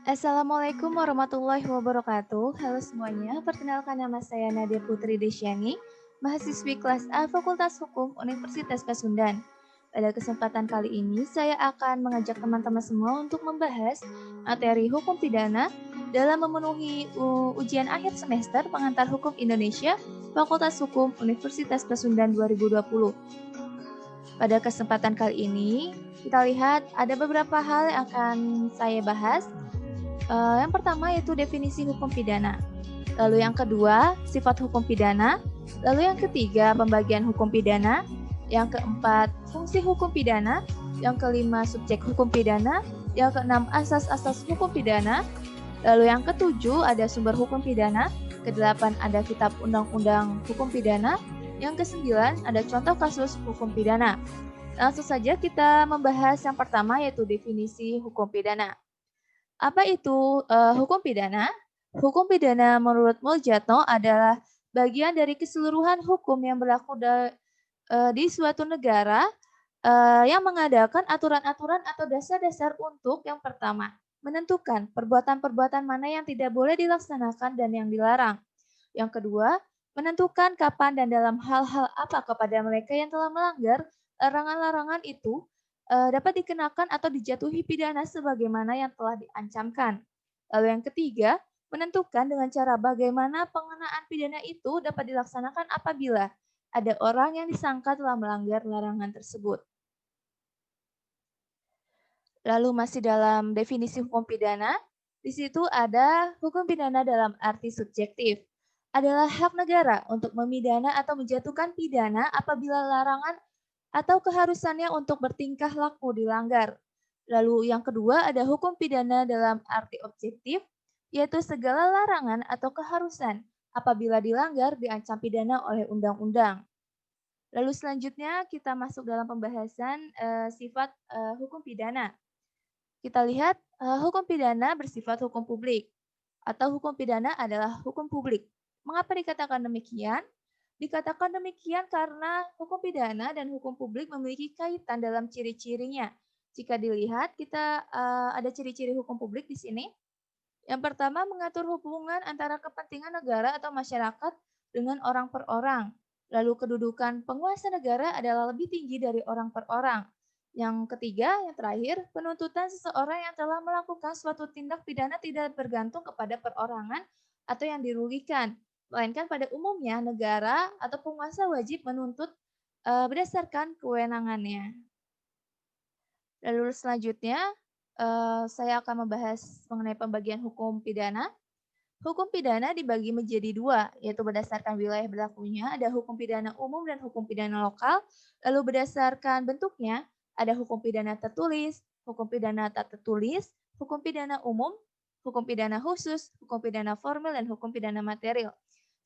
Assalamualaikum warahmatullahi wabarakatuh. Halo semuanya, perkenalkan nama saya Nadia Putri Desyani, mahasiswi kelas A Fakultas Hukum Universitas Pasundan. Pada kesempatan kali ini, saya akan mengajak teman-teman semua untuk membahas materi hukum pidana dalam memenuhi ujian akhir semester pengantar hukum Indonesia Fakultas Hukum Universitas Pasundan 2020. Pada kesempatan kali ini, kita lihat ada beberapa hal yang akan saya bahas. Yang pertama yaitu definisi hukum pidana. Lalu yang kedua, sifat hukum pidana. Lalu yang ketiga, pembagian hukum pidana. Yang keempat, fungsi hukum pidana. Yang kelima, subjek hukum pidana. Yang keenam, asas-asas hukum pidana. Lalu yang ketujuh, ada sumber hukum pidana. Kedelapan, ada kitab undang-undang hukum pidana. Yang kesembilan, ada contoh kasus hukum pidana. Langsung saja kita membahas yang pertama yaitu definisi hukum pidana. Apa itu hukum pidana? Hukum pidana menurut Muljatno adalah bagian dari keseluruhan hukum yang berlaku di suatu negara yang mengadakan aturan-aturan atau dasar-dasar untuk yang pertama, menentukan perbuatan-perbuatan mana yang tidak boleh dilaksanakan dan yang dilarang. Yang kedua, menentukan kapan dan dalam hal-hal apa kepada mereka yang telah melanggar larangan-larangan itu dapat dikenakan atau dijatuhi pidana sebagaimana yang telah diancamkan. Lalu yang ketiga, menentukan dengan cara bagaimana pengenaan pidana itu dapat dilaksanakan apabila ada orang yang disangka telah melanggar larangan tersebut. Lalu masih dalam definisi hukum pidana, di situ ada hukum pidana dalam arti subjektif. Adalah hak negara untuk memidana atau menjatuhkan pidana apabila larangan atau keharusannya untuk bertingkah laku dilanggar. Lalu yang kedua ada hukum pidana dalam arti objektif, yaitu segala larangan atau keharusan apabila dilanggar diancam pidana oleh undang-undang. Lalu selanjutnya kita masuk dalam pembahasan sifat hukum pidana. Kita lihat hukum pidana bersifat hukum publik atau hukum pidana adalah hukum publik. Mengapa dikatakan demikian? Dikatakan demikian karena hukum pidana dan hukum publik memiliki kaitan dalam ciri-cirinya. Jika dilihat, kita ada ciri-ciri hukum publik di sini. Yang pertama, mengatur hubungan antara kepentingan negara atau masyarakat dengan orang per orang. Lalu kedudukan penguasa negara adalah lebih tinggi dari orang per orang. Yang ketiga, yang terakhir, penuntutan seseorang yang telah melakukan suatu tindak pidana tidak bergantung kepada perorangan atau yang dirugikan, melainkan pada umumnya negara atau penguasa wajib menuntut berdasarkan kewenangannya. Lalu selanjutnya, saya akan membahas mengenai pembagian hukum pidana. Hukum pidana dibagi menjadi dua, yaitu berdasarkan wilayah berlakunya, ada hukum pidana umum dan hukum pidana lokal. Lalu berdasarkan bentuknya, ada hukum pidana tertulis, hukum pidana tak tertulis, hukum pidana umum, hukum pidana khusus, hukum pidana formil, dan hukum pidana material.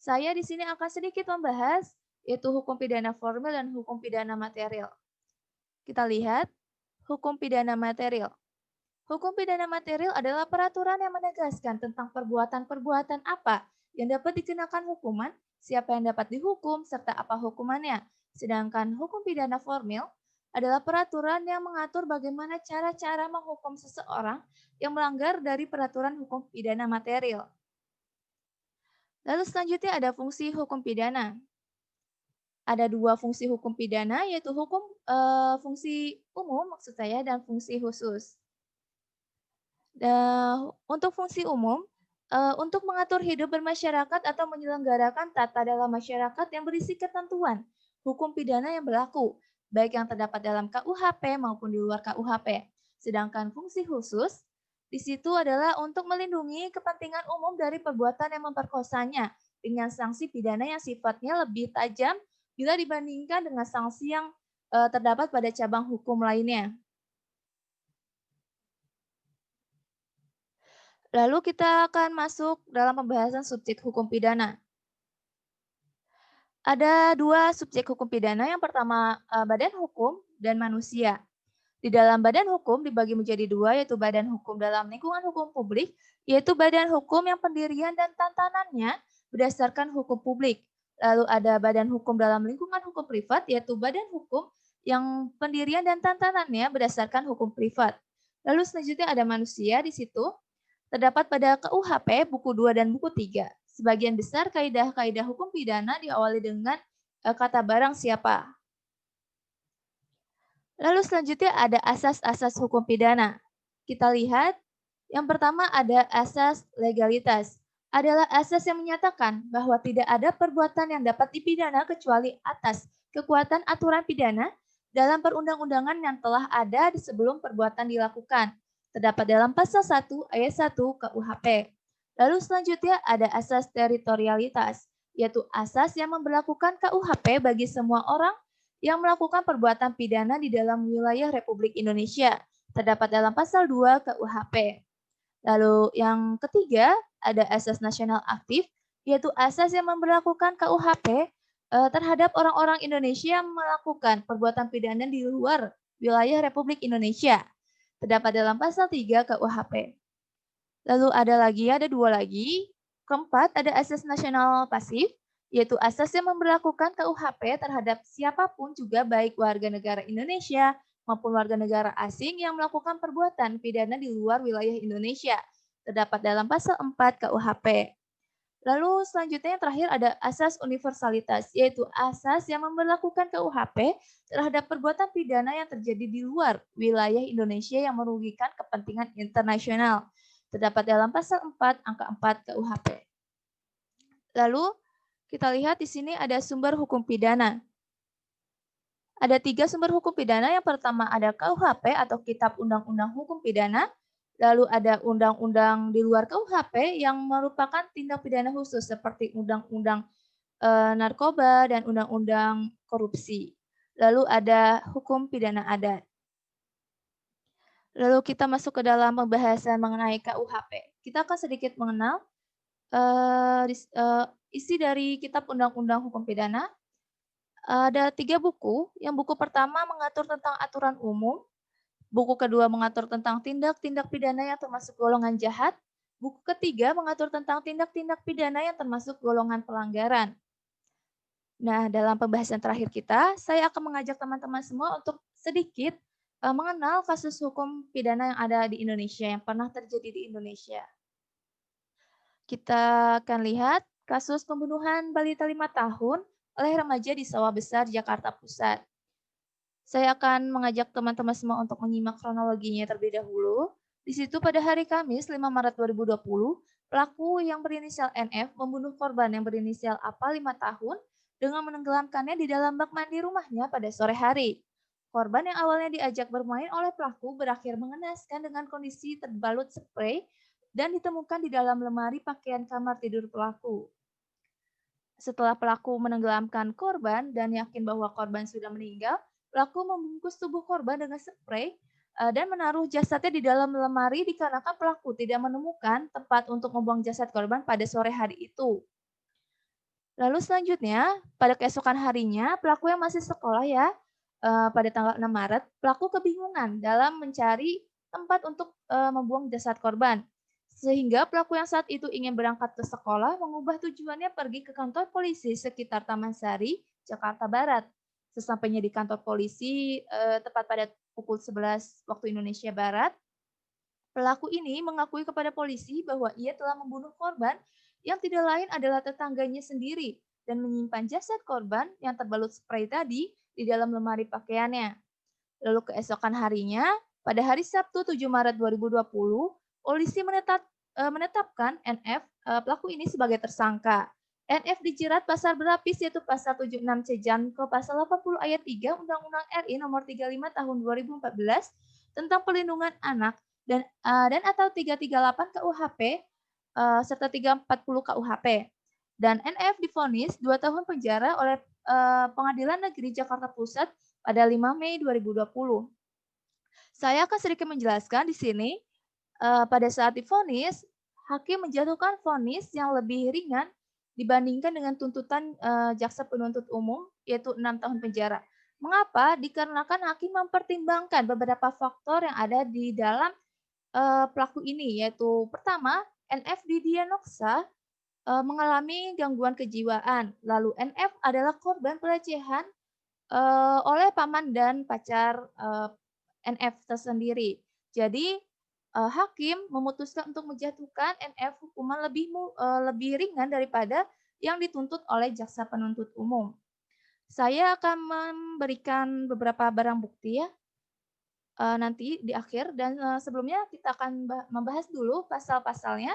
Saya di sini akan sedikit membahas yaitu hukum pidana formil dan hukum pidana material. Kita lihat hukum pidana material. Hukum pidana material adalah peraturan yang menegaskan tentang perbuatan-perbuatan apa yang dapat dikenakan hukuman, siapa yang dapat dihukum, serta apa hukumannya. Sedangkan hukum pidana formil adalah peraturan yang mengatur bagaimana cara-cara menghukum seseorang yang melanggar dari peraturan hukum pidana material. Lalu selanjutnya ada fungsi hukum pidana. Ada dua fungsi hukum pidana, yaitu fungsi umum maksud saya dan fungsi khusus. Untuk fungsi umum, untuk mengatur hidup bermasyarakat atau menyelenggarakan tata dalam masyarakat yang berisi ketentuan hukum pidana yang berlaku, baik yang terdapat dalam KUHP maupun di luar KUHP. Sedangkan fungsi khusus di situ adalah untuk melindungi kepentingan umum dari perbuatan yang memperkosanya dengan sanksi pidana yang sifatnya lebih tajam bila dibandingkan dengan sanksi yang terdapat pada cabang hukum lainnya. Lalu kita akan masuk dalam pembahasan subjek hukum pidana. Ada dua subjek hukum pidana, yang pertama badan hukum dan manusia. Di dalam badan hukum dibagi menjadi dua, yaitu badan hukum dalam lingkungan hukum publik, yaitu badan hukum yang pendirian dan tantanannya berdasarkan hukum publik. Lalu ada badan hukum dalam lingkungan hukum privat, yaitu badan hukum yang pendirian dan tantanannya berdasarkan hukum privat. Lalu selanjutnya ada manusia di situ. terdapat pada KUHP buku 2 dan buku 3. Sebagian besar kaidah-kaidah hukum pidana diawali dengan kata barang siapa. Lalu selanjutnya ada asas-asas hukum pidana. Kita lihat, yang pertama ada asas legalitas. Adalah asas yang menyatakan bahwa tidak ada perbuatan yang dapat dipidana kecuali atas kekuatan aturan pidana dalam perundang-undangan yang telah ada sebelum perbuatan dilakukan. Terdapat dalam pasal 1 ayat 1 KUHP. Lalu selanjutnya ada asas teritorialitas, yaitu asas yang memberlakukan KUHP bagi semua orang yang melakukan perbuatan pidana di dalam wilayah Republik Indonesia. Terdapat dalam pasal 2 KUHP. Lalu yang ketiga, ada asas nasional aktif, yaitu asas yang memberlakukan KUHP terhadap orang-orang Indonesia yang melakukan perbuatan pidana di luar wilayah Republik Indonesia. Terdapat dalam pasal 3 KUHP. Lalu ada dua lagi. Keempat, ada asas nasional pasif, yaitu asas yang memberlakukan KUHP terhadap siapapun juga baik warga negara Indonesia maupun warga negara asing yang melakukan perbuatan pidana di luar wilayah Indonesia. Terdapat dalam pasal 4 KUHP. Lalu selanjutnya yang terakhir ada asas universalitas, yaitu asas yang memberlakukan KUHP terhadap perbuatan pidana yang terjadi di luar wilayah Indonesia yang merugikan kepentingan internasional. Terdapat dalam pasal 4 angka 4 KUHP. Lalu kita lihat di sini ada sumber hukum pidana. Ada 3 sumber hukum pidana. Yang pertama ada KUHP atau Kitab Undang-Undang Hukum Pidana. Lalu ada undang-undang di luar KUHP yang merupakan tindak pidana khusus seperti undang-undang narkoba dan undang-undang korupsi. Lalu ada hukum pidana adat. Lalu kita masuk ke dalam pembahasan mengenai KUHP. Kita akan sedikit mengenal isi dari Kitab Undang-Undang Hukum Pidana. Ada 3 buku. Yang buku pertama mengatur tentang aturan umum. Buku kedua mengatur tentang tindak-tindak pidana yang termasuk golongan jahat. Buku ketiga mengatur tentang tindak-tindak pidana yang termasuk golongan pelanggaran. Nah, dalam pembahasan terakhir kita, saya akan mengajak teman-teman semua untuk sedikit mengenal kasus hukum pidana yang ada di Indonesia, yang pernah terjadi di Indonesia. Kita akan lihat kasus pembunuhan balita 5 tahun oleh remaja di Sawah Besar, Jakarta Pusat. Saya akan mengajak teman-teman semua untuk menyimak kronologinya terlebih dahulu. Di situ pada hari Kamis 5 Maret 2020, pelaku yang berinisial NF membunuh korban yang berinisial APA 5 tahun dengan menenggelamkannya di dalam bak mandi rumahnya pada sore hari. Korban yang awalnya diajak bermain oleh pelaku berakhir mengenaskan dengan kondisi terbalut spray dan ditemukan di dalam lemari pakaian kamar tidur pelaku. Setelah pelaku menenggelamkan korban dan yakin bahwa korban sudah meninggal, pelaku membungkus tubuh korban dengan spray dan menaruh jasadnya di dalam lemari dikarenakan pelaku tidak menemukan tempat untuk membuang jasad korban pada sore hari itu. Lalu selanjutnya, pada keesokan harinya, pelaku yang masih sekolah ya, pada tanggal 6 Maret, pelaku kebingungan dalam mencari tempat untuk membuang jasad korban. Sehingga pelaku yang saat itu ingin berangkat ke sekolah mengubah tujuannya pergi ke kantor polisi sekitar Taman Sari, Jakarta Barat. Sesampainya di kantor polisi, tepat pada pukul 11 waktu Indonesia Barat, pelaku ini mengakui kepada polisi bahwa ia telah membunuh korban yang tidak lain adalah tetangganya sendiri dan menyimpan jasad korban yang terbalut spray tadi di dalam lemari pakaiannya. Lalu keesokan harinya, pada hari Sabtu 7 Maret 2020, polisi menetapkan NF, pelaku ini sebagai tersangka. NF dijerat pasal berlapis yaitu pasal 76C Janko pasal 80 ayat 3 Undang-Undang RI nomor 35 tahun 2014 tentang perlindungan anak dan atau 338 KUHP serta 340 KUHP. Dan NF divonis 2 tahun penjara oleh Pengadilan Negeri Jakarta Pusat pada 5 Mei 2020. Saya akan sedikit menjelaskan di sini. Pada saat divonis, hakim menjatuhkan vonis yang lebih ringan dibandingkan dengan tuntutan jaksa penuntut umum, yaitu 6 tahun penjara. Mengapa? Dikarenakan hakim mempertimbangkan beberapa faktor yang ada di dalam pelaku ini, yaitu pertama, NF didiagnosa mengalami gangguan kejiwaan. Lalu NF adalah korban pelecehan oleh paman dan pacar NF tersendiri. Jadi hakim memutuskan untuk menjatuhkan NF hukuman lebih ringan daripada yang dituntut oleh jaksa penuntut umum. Saya akan memberikan beberapa barang bukti ya, nanti di akhir dan, sebelumnya kita akan membahas dulu pasal-pasalnya,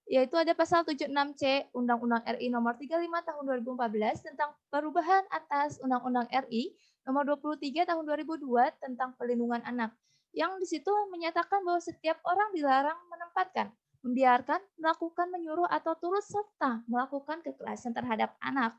yaitu ada pasal 76C Undang-Undang RI Nomor 35 Tahun 2014 tentang perubahan atas Undang-Undang RI Nomor 23 Tahun 2002 tentang Perlindungan Anak, yang di situ menyatakan bahwa setiap orang dilarang menempatkan, membiarkan, melakukan, menyuruh, atau turut serta melakukan kekerasan terhadap anak.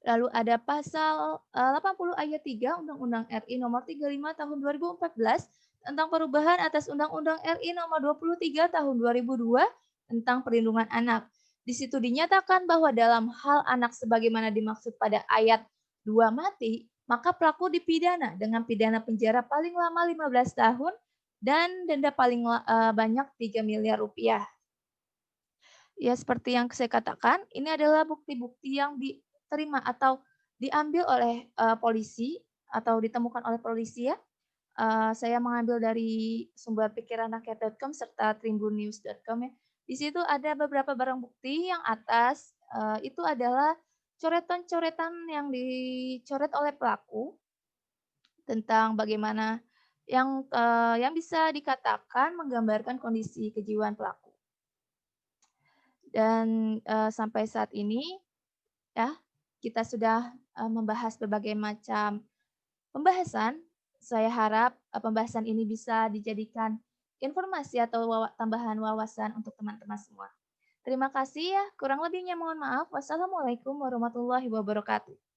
Lalu ada pasal 80 ayat 3 Undang-Undang RI Nomor 35 Tahun 2014 tentang perubahan atas Undang-Undang RI Nomor 23 Tahun 2002 tentang perlindungan anak. Di situ dinyatakan bahwa dalam hal anak sebagaimana dimaksud pada ayat 2 mati, maka pelaku dipidana dengan pidana penjara paling lama 15 tahun dan denda paling banyak 3 miliar rupiah. Ya, seperti yang saya katakan, ini adalah bukti-bukti yang diterima atau diambil oleh, polisi atau ditemukan oleh polisi ya. Saya mengambil dari sumber pikiranrakyat.com serta tribunnews.com ya. Di situ ada beberapa barang bukti yang atas, itu adalah coretan-coretan yang dicoret oleh pelaku tentang bagaimana yang bisa dikatakan menggambarkan kondisi kejiwaan pelaku. Dan, sampai saat ini ya, kita sudah, membahas berbagai macam pembahasan. Saya harap, pembahasan ini bisa dijadikan informasi atau tambahan wawasan untuk teman-teman semua. Terima kasih ya, kurang lebihnya mohon maaf. Wassalamualaikum warahmatullahi wabarakatuh.